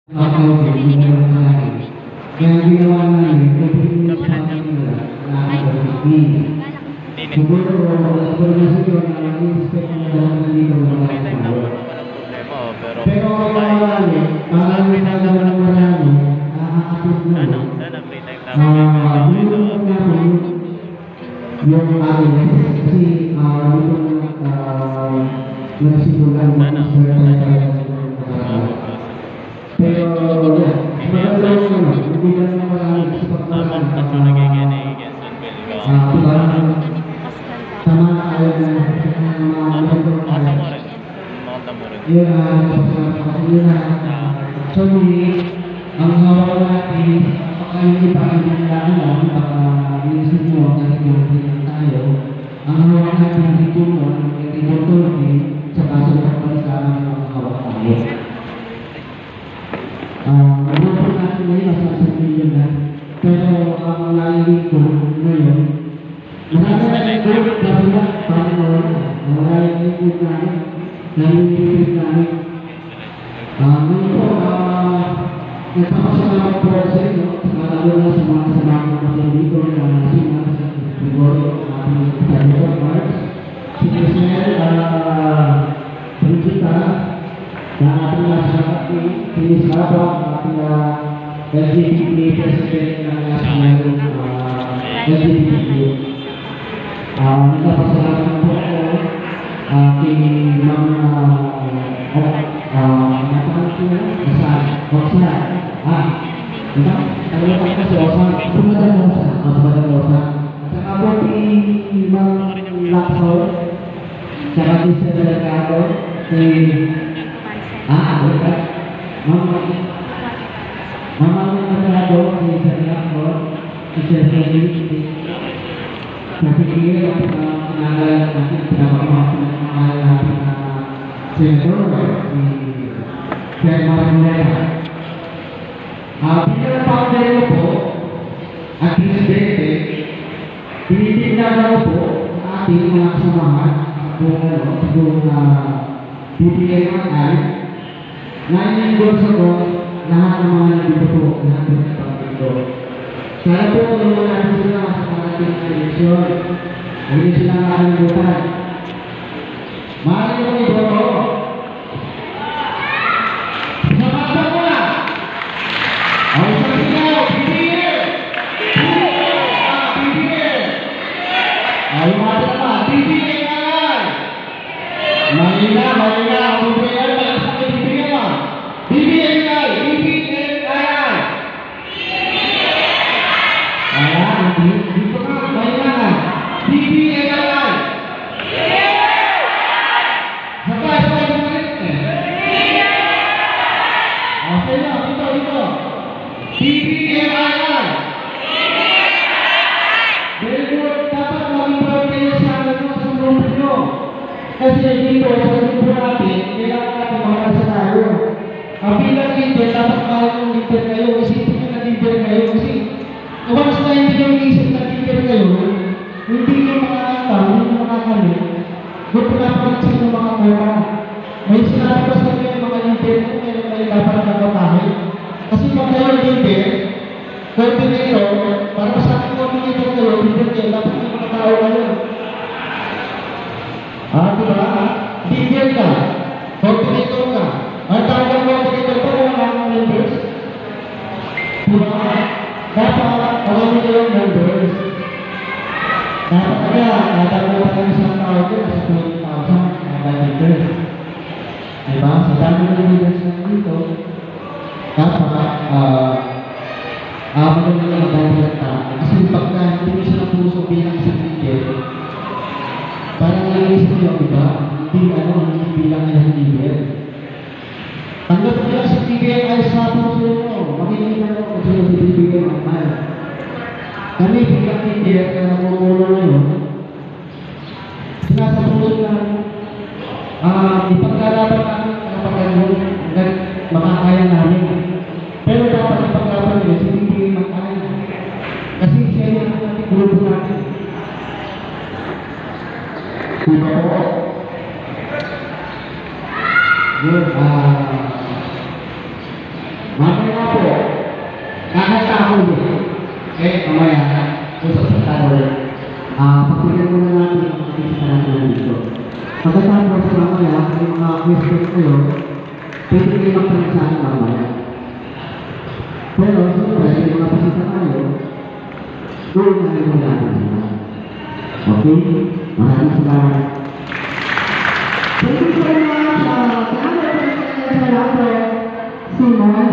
Kaya ginawa namin, pagpili sa kanila na siguro, siguro na siguro na i-expect na daw na dito mga pero marami, marami na lang marami, nakakatid na yung amin kasi nasimulan mo pero magandang hindi lang naman sa pagkakaan sama tayo na sorry ang hawak natin pagkain lang baka inisip mo kahit yung tayo ang hawak natin dito mo sa kaso ng bansa ang hawak tayo ano po natin ngayon nasa million na pero ang nalilito ngayon nakakalimutan na sila Panginoon nakakalimutan namin namin ngayon po nagpapasalamat po sa inyo lalo na sa mga kasama natin dito na sila sa Gregorio ating Daniel Marx si Crismel Principal na ating nasa Pinis Labang, ating LGBT President ng National LGBT. Nagpapasalamat po ako kay Ma'am Saka po kay Ma'am Laksaw, saka kay Sir Delegado, kay Mama Delegado, kay Sir Laksaw, kay Sir Felix, napigil ang pinagalan natin, pinapamahal natin na Senator, si Sir Marinera. Bilang pangdero po, at Presidente, tinitignan daw po sa ating mga kasamahan kung BPMI na i-endorse ko lahat ng mga nandito po, lahat ng pagdito. Sana po tulungan natin sila sa parating na eleksyon. Hindi sila nakalimutan. Mahal ko ito po. Samasa ko na! Ay, sa sigaw! BPM! BPM! Ay, mata pa! BPM! Mahina! BPM! BPM! BPM! BPM! Dito ka, mahina ka! BPM! Sabay mo rin eh! Okay na, dito! BPM! Very good! Dapat maging kayo sa akin sa grupo nyo. Kasi dito, sa grupo natin, kailangan natin makasanayo. Ang bilang leader, dapat mahal yung leader kayo. Isipin nyo na leader kayo. Kasi once na hindi yung isip na leader kayo, hindi nyo makakita, hindi nyo makakamit. Doon pinapalit sa inyo mga kota. May sinabi ko sa inyo mga leader kung meron kayo dapat nagkatahin. Kasi kung kayo leader, coordinator, para sa akin coordinator kayo, leader kayo, dapat yung mga tao kayo. Diba? Leader ka, coordinator ka. Ang tawag ng coordinator ko, wala mga members. Diba? Dapat, marami kayong members. Dapat kaya, natagawa kayo sa tao ko, sa 20,000, mga leaders. Diba? Sa dami ng leaders na dito, dapat, maganda lang ang balita. Kasi pagka hindi mo siya ng puso bilang isang leader, parang nag-iisip nyo, diba? Hindi bilang isang leader. Tanggap nyo sa BPMI sa puso nyo. Makikita nyo kung sino si BPMI. Kami bilang leader na namumulo ngayon, sinasa puso na ipagkarapan namin ang pagkaroon hanggang makakaya namin. Pero dapat ipagkarapan nyo si BPMI. Kasi siya yung ating grupo natin. Diba po? Good. ulit. Mamaya, usap sa tayo. Pagpilihan muna natin ang isip na natin dito. Pagkatapos mamaya, yung mga questions kayo, pwede kayo magtanong sa akin mamaya. Pero, siyempre, yung mga pasita tayo, doon na rin muna natin sila. Okay? Maraming salamat. Thank you so much. Kaya po sa lahat, Simon.